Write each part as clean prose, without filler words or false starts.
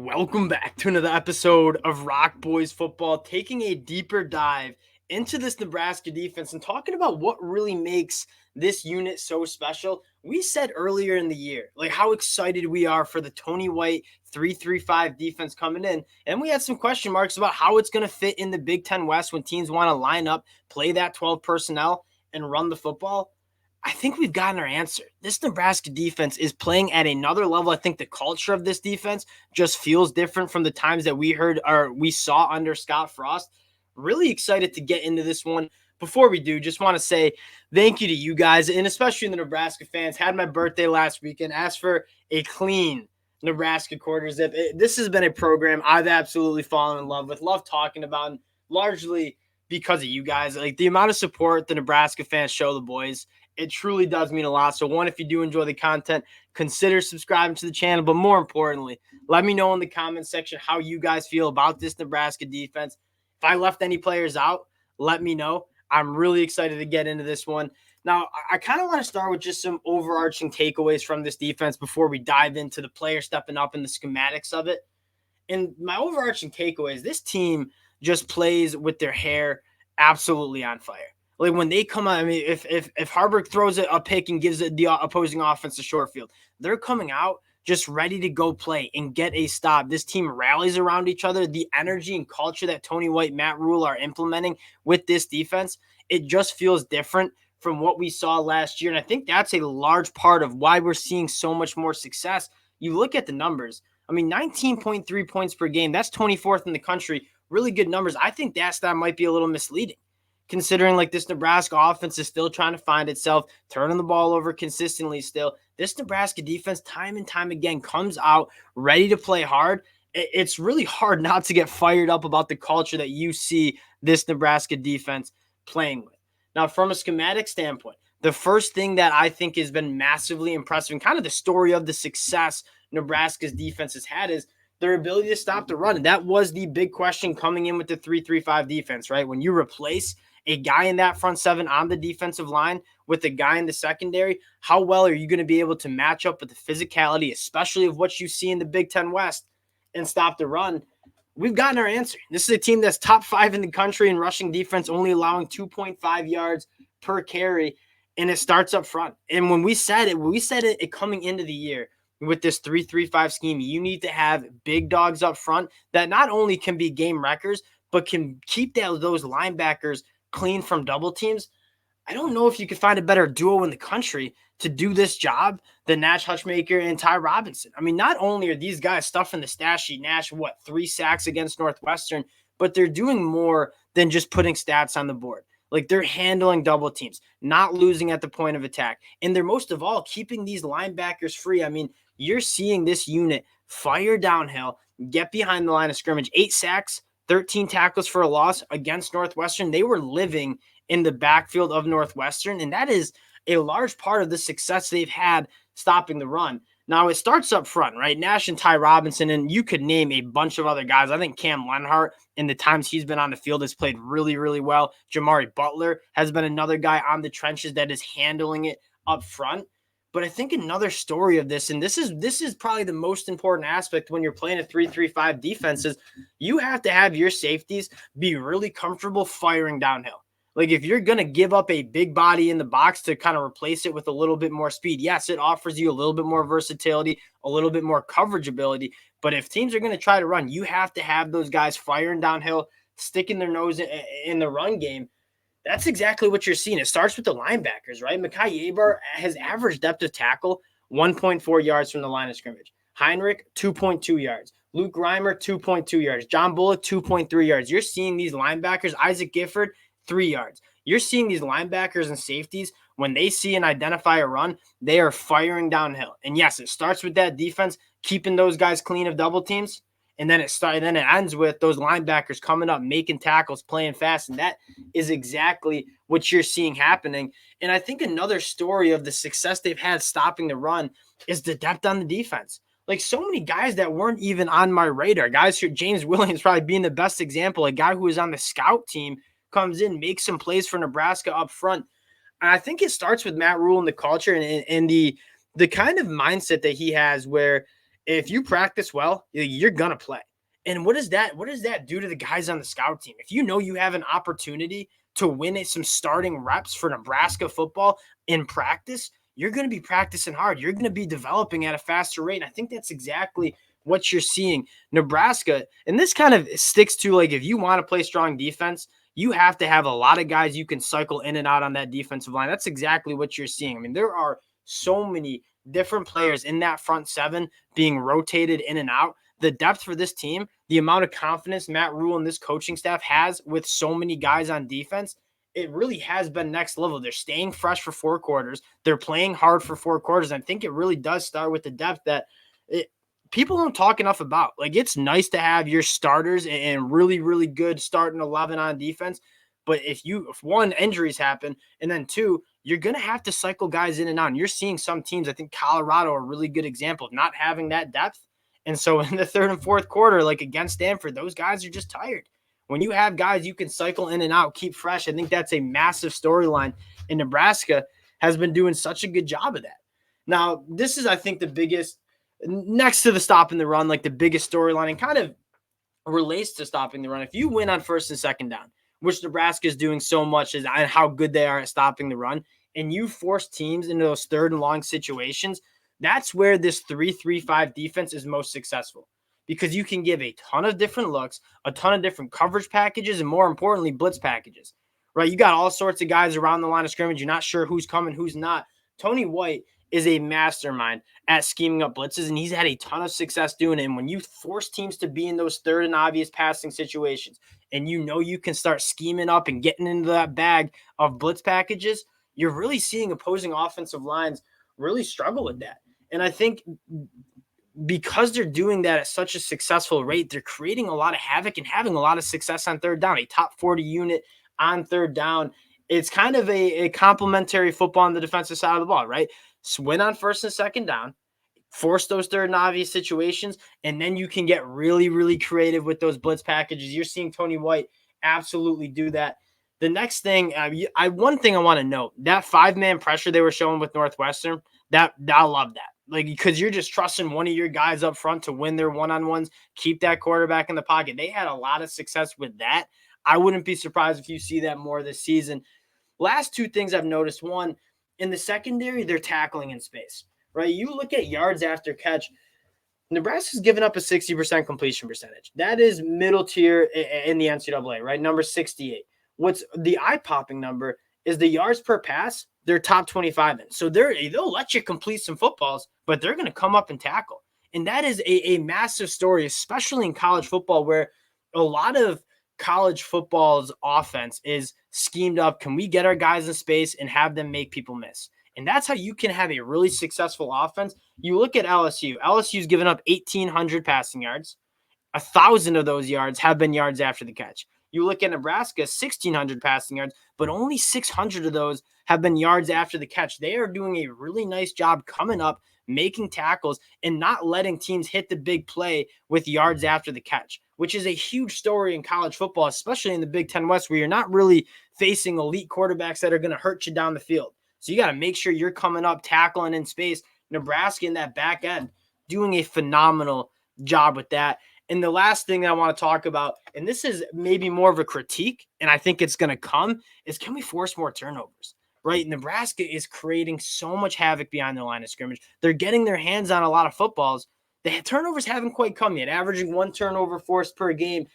Welcome back to another episode of Rock Boys Football, taking a deeper dive into this Nebraska defense and talking about what really makes this unit so special. We said earlier in the year, like how excited we are for the Tony White 3-3-5 defense coming in. And we had some question marks about how it's going to fit in the Big Ten West when teams want to line up, play that 12 personnel, and run the football. I think we've gotten our answer. This Nebraska defense is playing at another level. I think the culture of this defense just feels different from the times that we heard or we saw under Scott Frost. Really excited to get into this one. Before we do, just want to say thank you to you guys, and especially the Nebraska fans. Had my birthday last weekend. Asked for a clean Nebraska quarter zip. This has been a program I've absolutely fallen in love with. Love talking about, and largely because of you guys. Like the amount of support the Nebraska fans show the boys, it truly does mean a lot. So one, if you do enjoy the content, consider subscribing to the channel. But more importantly, let me know in the comment section how you guys feel about this Nebraska defense. If I left any players out, let me know. I'm really excited to get into this one. Now, I kind of want to start with just some overarching takeaways from this defense before we dive into the player stepping up and the schematics of it. And my overarching takeaway is this team just plays with their hair absolutely on fire. Like when they come out, I mean, if Harburg throws a pick and gives the opposing offense a short field, they're coming out just ready to go play and get a stop. This team rallies around each other. The energy and culture that Tony White, Matt Rhule are implementing with this defense, it just feels different from what we saw last year. And I think that's a large part of why we're seeing so much more success. You look at the numbers. I mean, 19.3 points per game. That's 24th in the country. Really good numbers. I think that stat might be a little misleading, considering like this Nebraska offense is still trying to find itself, turning the ball over consistently still. This Nebraska defense time and time again comes out ready to play hard. It's really hard not to get fired up about the culture that you see this Nebraska defense playing with. Now, from a schematic standpoint, the first thing that I think has been massively impressive and kind of the story of the success Nebraska's defense has had is their ability to stop the run. And that was the big question coming in with the 3-3-5 defense, right? When you replace a guy in that front seven on the defensive line with a guy in the secondary, how well are you going to be able to match up with the physicality, especially of what you see in the Big Ten West, and stop the run? We've gotten our answer. This is a team that's top 5 in the country in rushing defense, only allowing 2.5 yards per carry, and it starts up front. And when we said it coming into the year with this 3-3-5 scheme, you need to have big dogs up front that not only can be game wreckers, but can keep those linebackers clean from double teams. I don't know if you could find a better duo in the country to do this job than Nash Hutchmaker and Ty Robinson. I mean, not only are these guys stuffing the stat sheet, Nash, 3 sacks against Northwestern, but they're doing more than just putting stats on the board. Like they're handling double teams, not losing at the point of attack. And they're most of all keeping these linebackers free. I mean, you're seeing this unit fire downhill, get behind the line of scrimmage, 8 sacks, 13 tackles for a loss against Northwestern. They were living in the backfield of Northwestern, and that is a large part of the success they've had stopping the run. Now, it starts up front, right? Nash and Ty Robinson, and you could name a bunch of other guys. I think Cam Lenhart, in the times he's been on the field, has played really, really well. Jamari Butler has been another guy on the trenches that is handling it up front. But I think another story of this, and this is probably the most important aspect when you're playing a 3-3-5 defense, is you have to have your safeties be really comfortable firing downhill. Like if you're going to give up a big body in the box to kind of replace it with a little bit more speed, yes, it offers you a little bit more versatility, a little bit more coverage ability. But if teams are going to try to run, you have to have those guys firing downhill, sticking their nose in the run game. That's exactly what you're seeing. It starts with the linebackers, right? Mekhi Yabar has average depth of tackle 1.4 yards from the line of scrimmage. Heinrich, 2.2 yards. Luke Reimer, 2.2 yards. John Bullock, 2.3 yards. You're seeing these linebackers, Isaac Gifford, 3 yards. You're seeing these linebackers and safeties, when they see and identify a run, they are firing downhill. And yes, it starts with that defense, keeping those guys clean of double teams. And then it ends with those linebackers coming up, making tackles, playing fast. And that is exactly what you're seeing happening. And I think another story of the success they've had stopping the run is the depth on the defense. Like so many guys that weren't even on my radar. Guys here, James Williams probably being the best example. A guy who was on the scout team comes in, makes some plays for Nebraska up front. And I think it starts with Matt Rhule and the culture and the kind of mindset that he has where If you practice well, you're gonna play. And what does that do to the guys on the scout team? If you know you have an opportunity to win some starting reps for Nebraska football in practice, you're going to be practicing hard. You're going to be developing at a faster rate. And I think that's exactly what you're seeing. Nebraska, and this kind of sticks to, like, if you want to play strong defense, you have to have a lot of guys you can cycle in and out on that defensive line. That's exactly what you're seeing. I mean, there are so many different players in that front seven being rotated in and out. The depth for this team, the amount of confidence Matt Rhule and this coaching staff has with so many guys on defense, it really has been next level. They're staying fresh for 4 quarters. They're playing hard for 4 quarters. I think it really does start with the depth that people don't talk enough about. Like, it's nice to have your starters and really, really good starting 11 on defense. But if one, injuries happen, and then two, you're going to have to cycle guys in and out. And you're seeing some teams, I think Colorado, a really good example of not having that depth. And so in the third and fourth quarter, like against Stanford, those guys are just tired. When you have guys you can cycle in and out, keep fresh, I think that's a massive storyline. And Nebraska has been doing such a good job of that. Now, this is, I think, the biggest, next to the stopping the run, like the biggest storyline, and kind of relates to stopping the run. If you win on first and second down, which Nebraska is doing so much, and how good they are at stopping the run, and you force teams into those third and long situations, that's where this 3-3-5 defense is most successful, because you can give a ton of different looks, a ton of different coverage packages, and more importantly, blitz packages, right? You got all sorts of guys around the line of scrimmage. You're not sure who's coming, who's not. Tony White is a mastermind at scheming up blitzes, and he's had a ton of success doing it. And when you force teams to be in those third and obvious passing situations, and you know you can start scheming up and getting into that bag of blitz packages, you're really seeing opposing offensive lines really struggle with that. And I think because they're doing that at such a successful rate, they're creating a lot of havoc and having a lot of success on third down, a top 40 unit on third down. It's kind of a complementary football on the defensive side of the ball, right? So win on first and second down, force those third and obvious situations, and then you can get really, really creative with those blitz packages. You're seeing Tony White absolutely do that. The next thing, one thing I want to note, that 5-man pressure they were showing with Northwestern, that I love that. Like, because you're just trusting one of your guys up front to win their one-on-ones, keep that quarterback in the pocket. They had a lot of success with that. I wouldn't be surprised if you see that more this season. Last two things I've noticed. One, in the secondary, they're tackling in space, right? You look at yards after catch, Nebraska's given up a 60% completion percentage. That is middle tier in the NCAA, right? Number 68. What's the eye-popping number is the yards per pass. They're top 25 in. So they'll let you complete some footballs, but they're going to come up and tackle. And that is a massive story, especially in college football, where a lot of college football's offense is schemed up. Can we get our guys in space and have them make people miss? And that's how you can have a really successful offense. You look at LSU. LSU's given up 1,800 passing yards. 1,000 of those yards have been yards after the catch. You look at Nebraska, 1,600 passing yards, but only 600 of those have been yards after the catch. They are doing a really nice job coming up, making tackles, and not letting teams hit the big play with yards after the catch, which is a huge story in college football, especially in the Big Ten West, where you're not really facing elite quarterbacks that are going to hurt you down the field. So you got to make sure you're coming up, tackling in space. Nebraska in that back end doing a phenomenal job with that. And the last thing that I want to talk about, and this is maybe more of a critique, and I think it's going to come, is can we force more turnovers, right? Nebraska is creating so much havoc behind the line of scrimmage. They're getting their hands on a lot of footballs. The turnovers haven't quite come yet, averaging 1 turnover forced per game.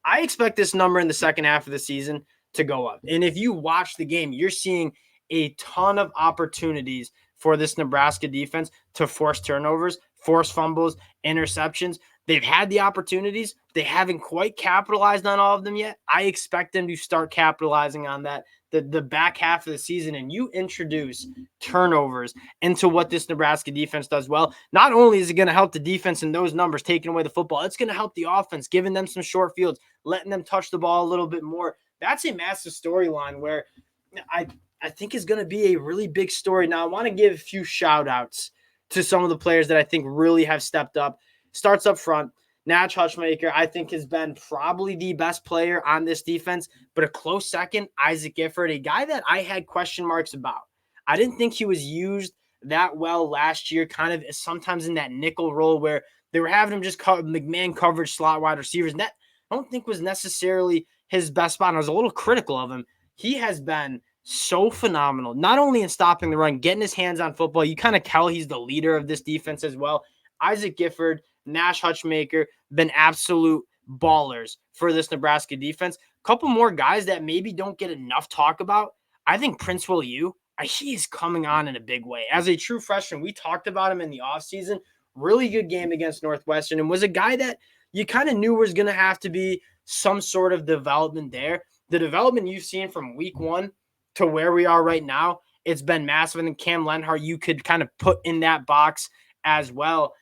I expect this number in the second half of the season to go up. And if you watch the game, you're seeing a ton of opportunities for this Nebraska defense to force turnovers, force fumbles, interceptions. They've had the opportunities. They haven't quite capitalized on all of them yet. I expect them to start capitalizing on that the back half of the season, and you introduce turnovers into what this Nebraska defense does well. Not only is it going to help the defense in those numbers, taking away the football, it's going to help the offense, giving them some short fields, letting them touch the ball a little bit more. That's a massive storyline where I think is going to be a really big story. Now, I want to give a few shout outs to some of the players that I think really have stepped up. Starts up front. Natch Hutchmaker, I think, has been probably the best player on this defense, but a close second, Isaac Gifford, a guy that I had question marks about. I didn't think he was used that well last year, kind of sometimes in that nickel role where They were having him just McMahon coverage slot wide receivers. And that I don't think was necessarily his best spot. And I was a little critical of him. He has been so phenomenal, not only in stopping the run, getting his hands on football. You kind of tell he's the leader of this defense as well. Isaac Gifford, Nash Hutchmaker, been absolute ballers for this Nebraska defense. A couple more guys that maybe don't get enough talk about. I think Prince Will U, he is coming on in a big way. As a true freshman, we talked about him in the offseason. Really good game against Northwestern, and was a guy that you kind of knew was going to have to be some sort of development there. The development you've seen from week 1 to where we are right now, it's been massive. And Cam Lenhart, you could kind of put in that box as well.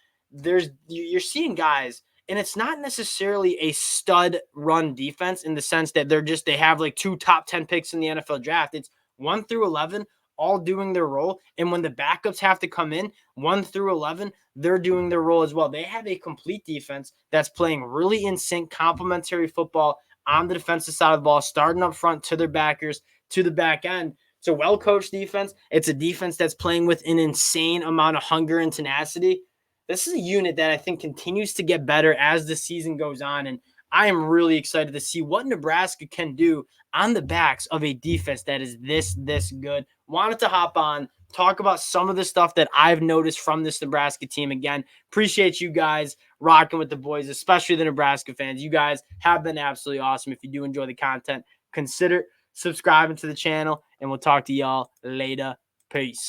You're seeing guys, and it's not necessarily a stud run defense in the sense that they have like 2 top 10 picks in the NFL draft. It's 1 through 11 all doing their role. And when the backups have to come in 1 through 11, they're doing their role as well. They have a complete defense that's playing really in sync, complementary football on the defensive side of the ball, starting up front to their backers, to the back end. It's a well-coached defense. It's a defense that's playing with an insane amount of hunger and tenacity. This is a unit that I think continues to get better as the season goes on, and I am really excited to see what Nebraska can do on the backs of a defense that is this good. Wanted to hop on, talk about some of the stuff that I've noticed from this Nebraska team. Again, appreciate you guys rocking with the boys, especially the Nebraska fans. You guys have been absolutely awesome. If you do enjoy the content, consider subscribing to the channel, and we'll talk to y'all later. Peace.